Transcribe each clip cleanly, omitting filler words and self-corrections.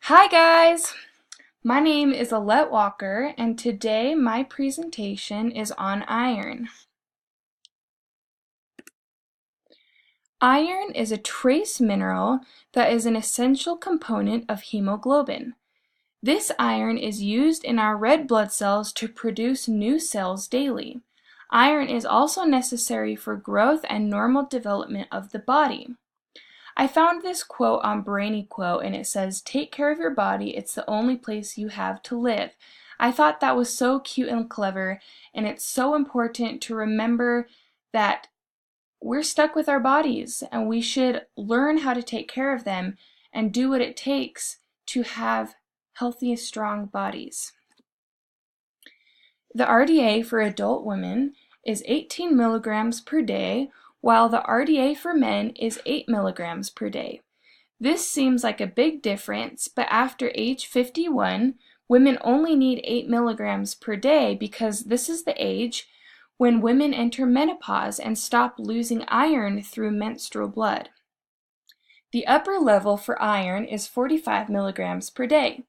Hi guys! My name is Alette Walker and today my presentation is on iron. Iron is a trace mineral that is an essential component of hemoglobin. This iron is used in our red blood cells to produce new cells daily. Iron is also necessary for growth and normal development of the body. I found this quote on Brainy Quote and it says, "Take care of your body, it's the only place you have to live." I thought that was so cute and clever, and it's so important to remember that we're stuck with our bodies and we should learn how to take care of them and do what it takes to have healthy, strong bodies. The RDA for adult women is 18 milligrams per day, while the RDA for men is 8 milligrams per day. This seems like a big difference, but after age 51, women only need 8 milligrams per day because this is the age when women enter menopause and stop losing iron through menstrual blood. The upper level for iron is 45 milligrams per day.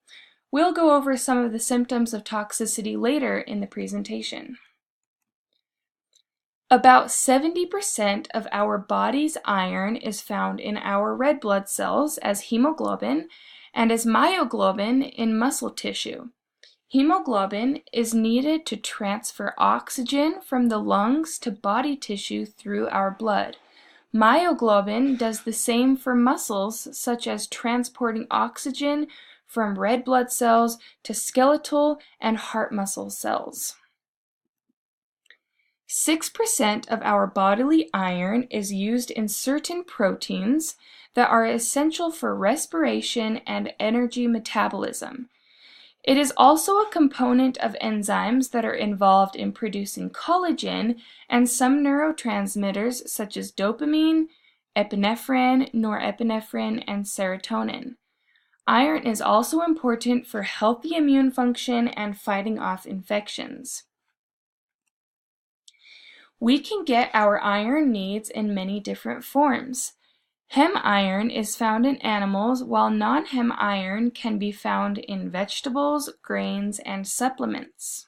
We'll go over some of the symptoms of toxicity later in the presentation. About 70% of our body's iron is found in our red blood cells as hemoglobin and as myoglobin in muscle tissue. Hemoglobin is needed to transfer oxygen from the lungs to body tissue through our blood. Myoglobin does the same for muscles, such as transporting oxygen from red blood cells to skeletal and heart muscle cells. 6% of our bodily iron is used in certain proteins that are essential for respiration and energy metabolism. It is also a component of enzymes that are involved in producing collagen and some neurotransmitters such as dopamine, epinephrine, norepinephrine, and serotonin. Iron is also important for healthy immune function and fighting off infections. We can get our iron needs in many different forms. Hem iron is found in animals, while non-hem iron can be found in vegetables, grains, and supplements.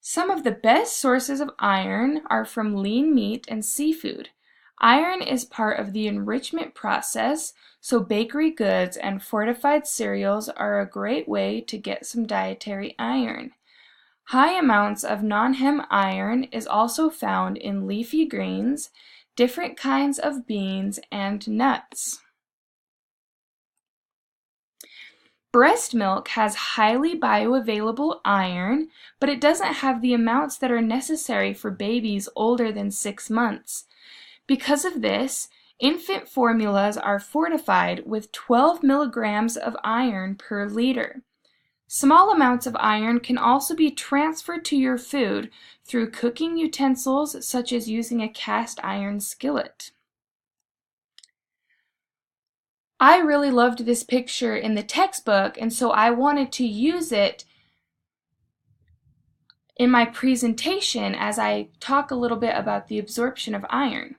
Some of the best sources of iron are from lean meat and seafood. Iron is part of the enrichment process, so bakery goods and fortified cereals are a great way to get some dietary iron. High amounts of non-hem iron is also found in leafy greens, different kinds of beans, and nuts. Breast milk has highly bioavailable iron, but it doesn't have the amounts that are necessary for babies older than 6 months. Because of this, infant formulas are fortified with 12 milligrams of iron per liter. Small amounts of iron can also be transferred to your food through cooking utensils, such as using a cast iron skillet. I really loved this picture in the textbook, and so I wanted to use it in my presentation as I talk a little bit about the absorption of iron.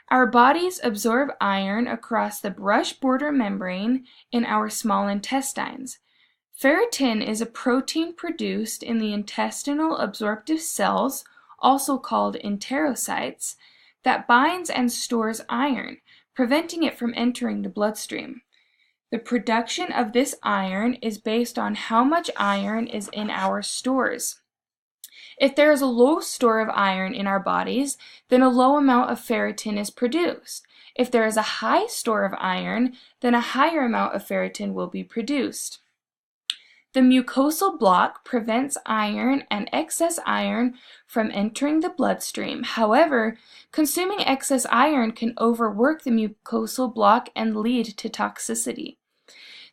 Our bodies absorb iron across the brush border membrane in our small intestines. Ferritin is a protein produced in the intestinal absorptive cells, also called enterocytes, that binds and stores iron, preventing it from entering the bloodstream. The production of this iron is based on how much iron is in our stores. If there is a low store of iron in our bodies, then a low amount of ferritin is produced. If there is a high store of iron, then a higher amount of ferritin will be produced. The mucosal block prevents iron and excess iron from entering the bloodstream. However, consuming excess iron can overwork the mucosal block and lead to toxicity.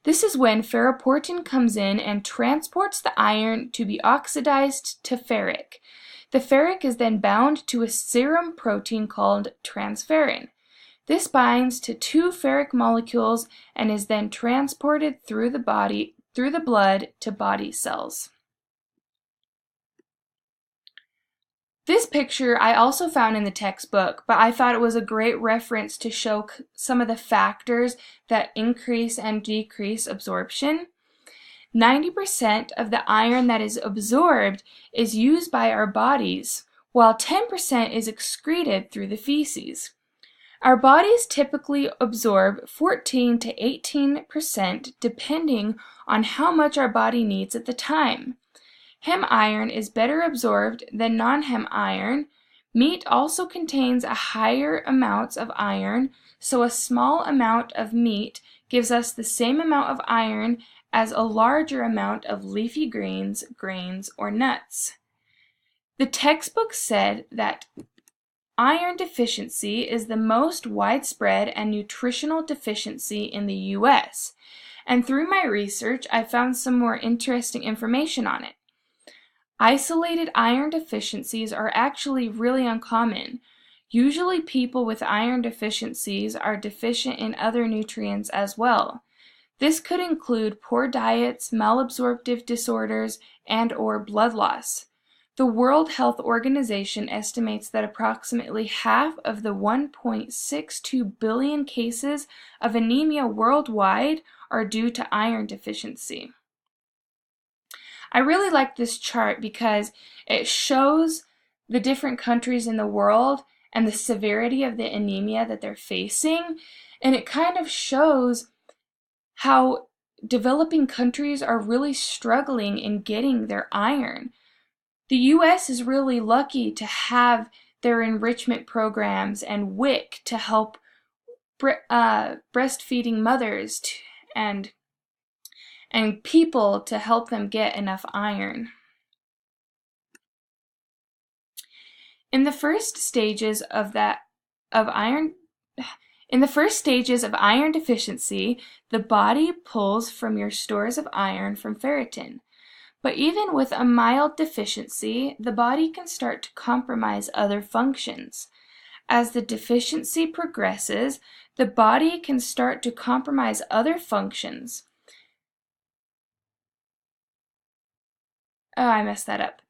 This is when ferroportin comes in and transports the iron to be oxidized to ferric. The ferric is then bound to a serum protein called transferrin. This binds to 2 ferric molecules and is then transported through the blood to body cells. This picture I also found in the textbook, but I thought it was a great reference to show some of the factors that increase and decrease absorption. 90% of the iron that is absorbed is used by our bodies, while 10% is excreted through the feces. Our bodies typically absorb 14 to 18% depending on how much our body needs at the time. Hem iron is better absorbed than non-hem iron. Meat also contains a higher amounts of iron, so a small amount of meat gives us the same amount of iron as a larger amount of leafy greens, grains, or nuts. The textbook said that iron deficiency is the most widespread and nutritional deficiency in the U.S., and through my research I found some more interesting information on it. Isolated iron deficiencies are actually really uncommon. Usually people with iron deficiencies are deficient in other nutrients as well. This could include poor diets, malabsorptive disorders, and/or blood loss. The World Health Organization estimates that approximately half of the 1.62 billion cases of anemia worldwide are due to iron deficiency. I really like this chart because it shows the different countries in the world and the severity of the anemia that they're facing, and it kind of shows how developing countries are really struggling in getting their iron. The U.S. is really lucky to have their enrichment programs and WIC to help breastfeeding mothers and people to help them get enough iron. In the first stages of iron deficiency, the body pulls from your stores of iron from ferritin. But even with a mild deficiency, the body can start to compromise other functions. As the deficiency progresses, the body can start to compromise other functions. Oh, I messed that up.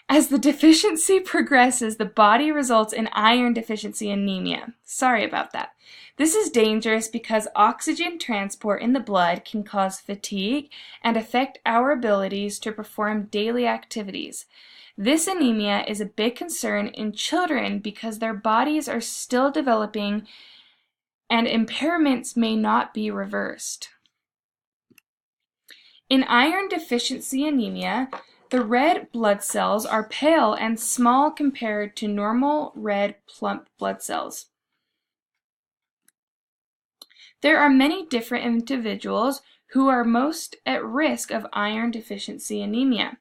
As the deficiency progresses, the body results in iron deficiency anemia. Sorry about that. This is dangerous because oxygen transport in the blood can cause fatigue and affect our abilities to perform daily activities. This anemia is a big concern in children because their bodies are still developing and impairments may not be reversed. In iron deficiency anemia, the red blood cells are pale and small compared to normal red plump blood cells. There are many different individuals who are most at risk of iron deficiency anemia.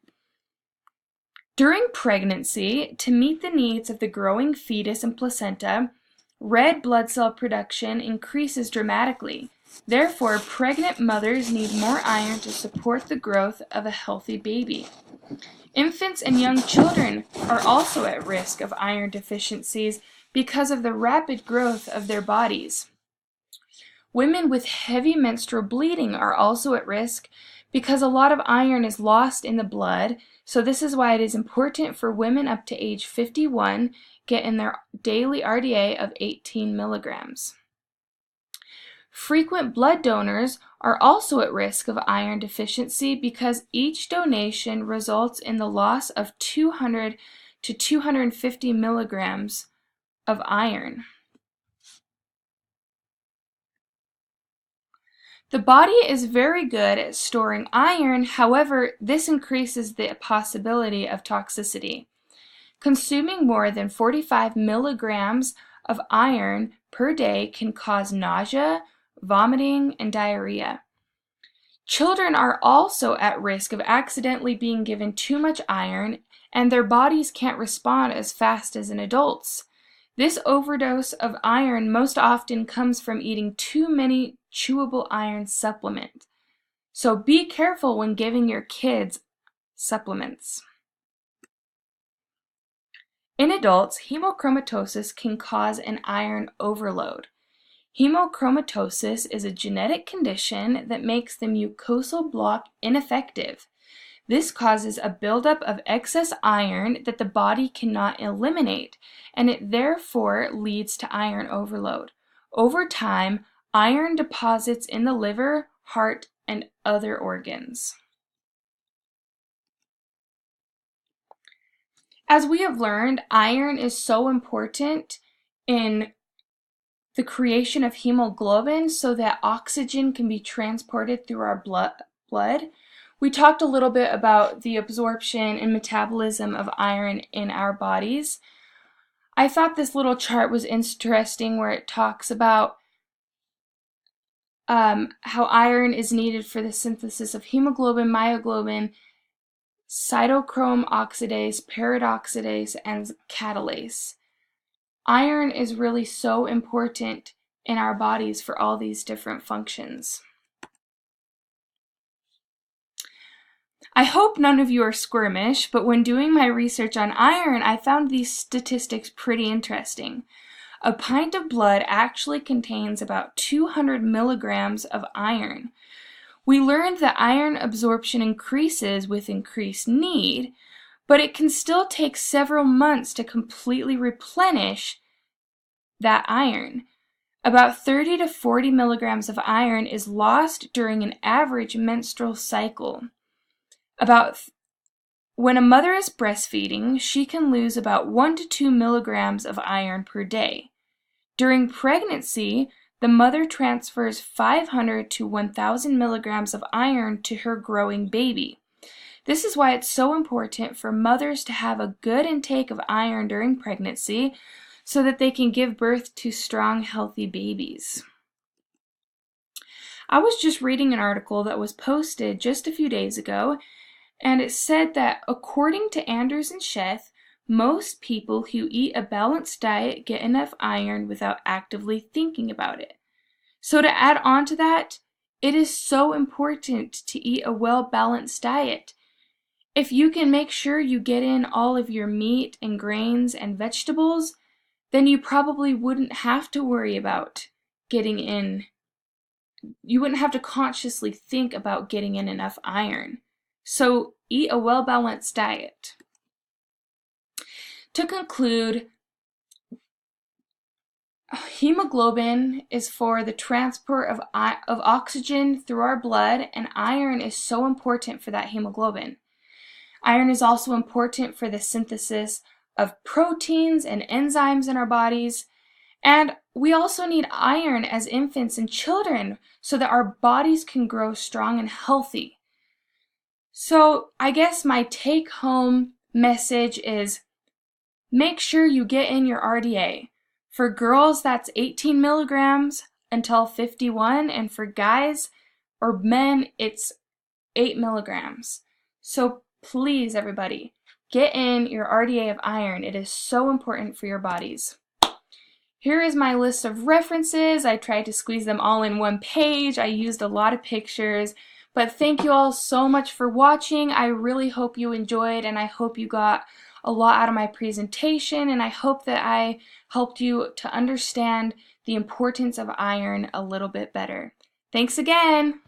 During pregnancy, to meet the needs of the growing fetus and placenta, red blood cell production increases dramatically. Therefore, pregnant mothers need more iron to support the growth of a healthy baby. Infants and young children are also at risk of iron deficiencies because of the rapid growth of their bodies. Women with heavy menstrual bleeding are also at risk because a lot of iron is lost in the blood, so this is why it is important for women up to age 51 get in their daily RDA of 18 milligrams. Frequent blood donors are also at risk of iron deficiency because each donation results in the loss of 200 to 250 milligrams of iron. The body is very good at storing iron, however, this increases the possibility of toxicity. Consuming more than 45 milligrams of iron per day can cause nausea, vomiting, and diarrhea. Children are also at risk of accidentally being given too much iron, and their bodies can't respond as fast as in adults. This overdose of iron most often comes from eating too many chewable iron supplements. So be careful when giving your kids supplements. In adults, hemochromatosis can cause an iron overload. Hemochromatosis is a genetic condition that makes the mucosal block ineffective. This causes a buildup of excess iron that the body cannot eliminate, and it therefore leads to iron overload. Over time, iron deposits in the liver, heart, and other organs. As we have learned, iron is so important in the creation of hemoglobin so that oxygen can be transported through our blood. We talked a little bit about the absorption and metabolism of iron in our bodies. I thought this little chart was interesting where it talks about how iron is needed for the synthesis of hemoglobin, myoglobin, cytochrome oxidase, peroxidase, and catalase. Iron is really so important in our bodies for all these different functions. I hope none of you are squirmish, but when doing my research on iron, I found these statistics pretty interesting. A pint of blood actually contains about 200 milligrams of iron. We learned that iron absorption increases with increased need, but it can still take several months to completely replenish that iron. About 30 to 40 milligrams of iron is lost during an average menstrual cycle. When a mother is breastfeeding, she can lose about 1 to 2 milligrams of iron per day. During pregnancy, the mother transfers 500 to 1,000 milligrams of iron to her growing baby. This is why it's so important for mothers to have a good intake of iron during pregnancy so that they can give birth to strong, healthy babies. I was just reading an article that was posted just a few days ago, and it said that according to Andrews and Sheth, most people who eat a balanced diet get enough iron without actively thinking about it. So to add on to that, it is so important to eat a well-balanced diet. If you can make sure you get in all of your meat and grains and vegetables, then you probably wouldn't have to worry about getting in. You wouldn't have to consciously think about getting in enough iron. So eat a well-balanced diet. To conclude, hemoglobin is for the transport of oxygen through our blood, and iron is so important for that hemoglobin. Iron is also important for the synthesis of proteins and enzymes in our bodies, and we also need iron as infants and children so that our bodies can grow strong and healthy. So I guess my take-home message is make sure you get in your RDA. For girls, that's 18 milligrams until 51, and for guys or men, it's 8 milligrams. So please, everybody, get in your RDA of iron. It is so important for your bodies. Here is my list of references. I tried to squeeze them all in one page. I used a lot of pictures. But thank you all so much for watching. I really hope you enjoyed, and I hope you got a lot out of my presentation, and I hope that I helped you to understand the importance of iron a little bit better. Thanks again!